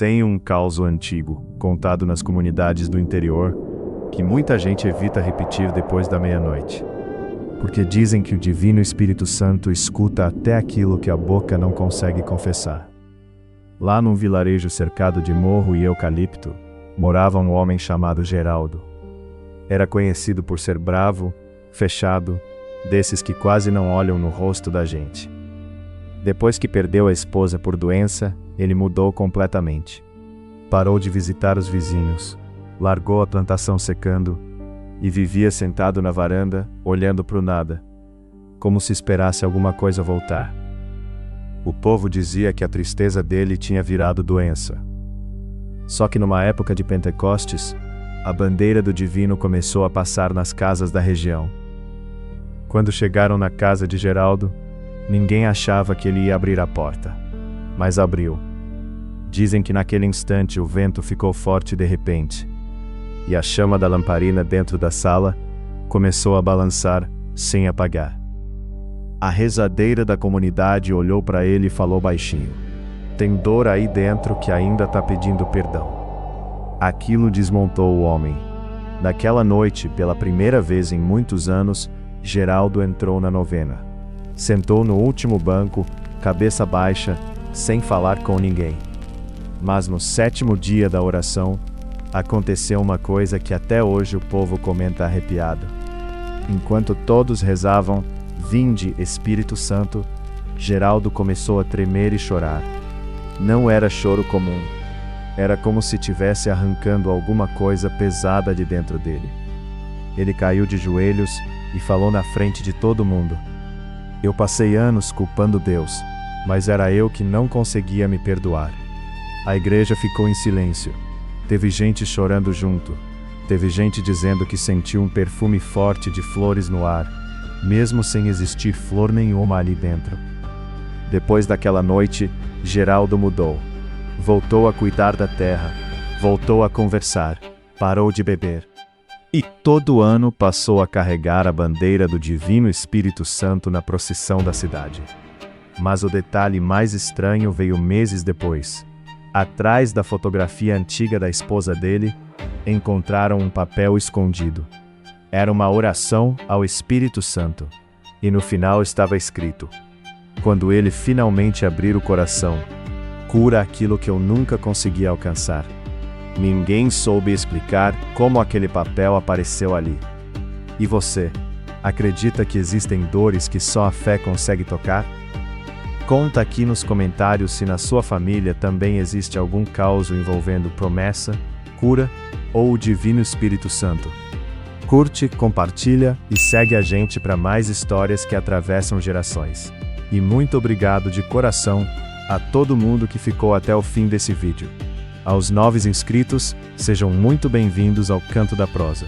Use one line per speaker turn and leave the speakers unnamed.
Tem um caos antigo, contado nas comunidades do interior, que muita gente evita repetir depois da meia-noite. Porque dizem que o Divino Espírito Santo escuta até aquilo que a boca não consegue confessar. Lá num vilarejo cercado de morro e eucalipto, morava um homem chamado Geraldo. Era conhecido por ser bravo, fechado, desses que quase não olham no rosto da gente. Depois que perdeu a esposa por doença, ele mudou completamente. Parou de visitar os vizinhos, largou a plantação secando e vivia sentado na varanda, olhando para o nada, como se esperasse alguma coisa voltar. O povo dizia que a tristeza dele tinha virado doença. Só que numa época de Pentecostes, a bandeira do Divino começou a passar nas casas da região. Quando chegaram na casa de Geraldo, ninguém achava que ele ia abrir a porta, mas abriu. Dizem que naquele instante o vento ficou forte de repente, e a chama da lamparina dentro da sala começou a balançar sem apagar. A rezadeira da comunidade olhou para ele e falou baixinho: "Tem dor aí dentro que ainda está pedindo perdão." Aquilo desmontou o homem. Naquela noite, pela primeira vez em muitos anos, Geraldo entrou na novena. Sentou no último banco, cabeça baixa, sem falar com ninguém. Mas no 7º dia da oração, aconteceu uma coisa que até hoje o povo comenta arrepiado. Enquanto todos rezavam, "Vinde, Espírito Santo", Geraldo começou a tremer e chorar. Não era choro comum. Era como se tivesse arrancando alguma coisa pesada de dentro dele. Ele caiu de joelhos e falou na frente de todo mundo: "Eu passei anos culpando Deus, mas era eu que não conseguia me perdoar." A igreja ficou em silêncio. Teve gente chorando junto. Teve gente dizendo que sentiu um perfume forte de flores no ar, mesmo sem existir flor nenhuma ali dentro. Depois daquela noite, Geraldo mudou. Voltou a cuidar da terra, voltou a conversar, parou de beber. E todo ano passou a carregar a bandeira do Divino Espírito Santo na procissão da cidade. Mas o detalhe mais estranho veio meses depois. Atrás da fotografia antiga da esposa dele, encontraram um papel escondido. Era uma oração ao Espírito Santo. E no final estava escrito: "Quando ele finalmente abrir o coração, cura aquilo que eu nunca consegui alcançar." Ninguém soube explicar como aquele papel apareceu ali. E você, acredita que existem dores que só a fé consegue tocar? Conta aqui nos comentários se na sua família também existe algum caos envolvendo promessa, cura ou o Divino Espírito Santo. Curte, compartilha e segue a gente para mais histórias que atravessam gerações. E muito obrigado de coração a todo mundo que ficou até o fim desse vídeo. Aos novos inscritos, sejam muito bem-vindos ao Canto da Prosa.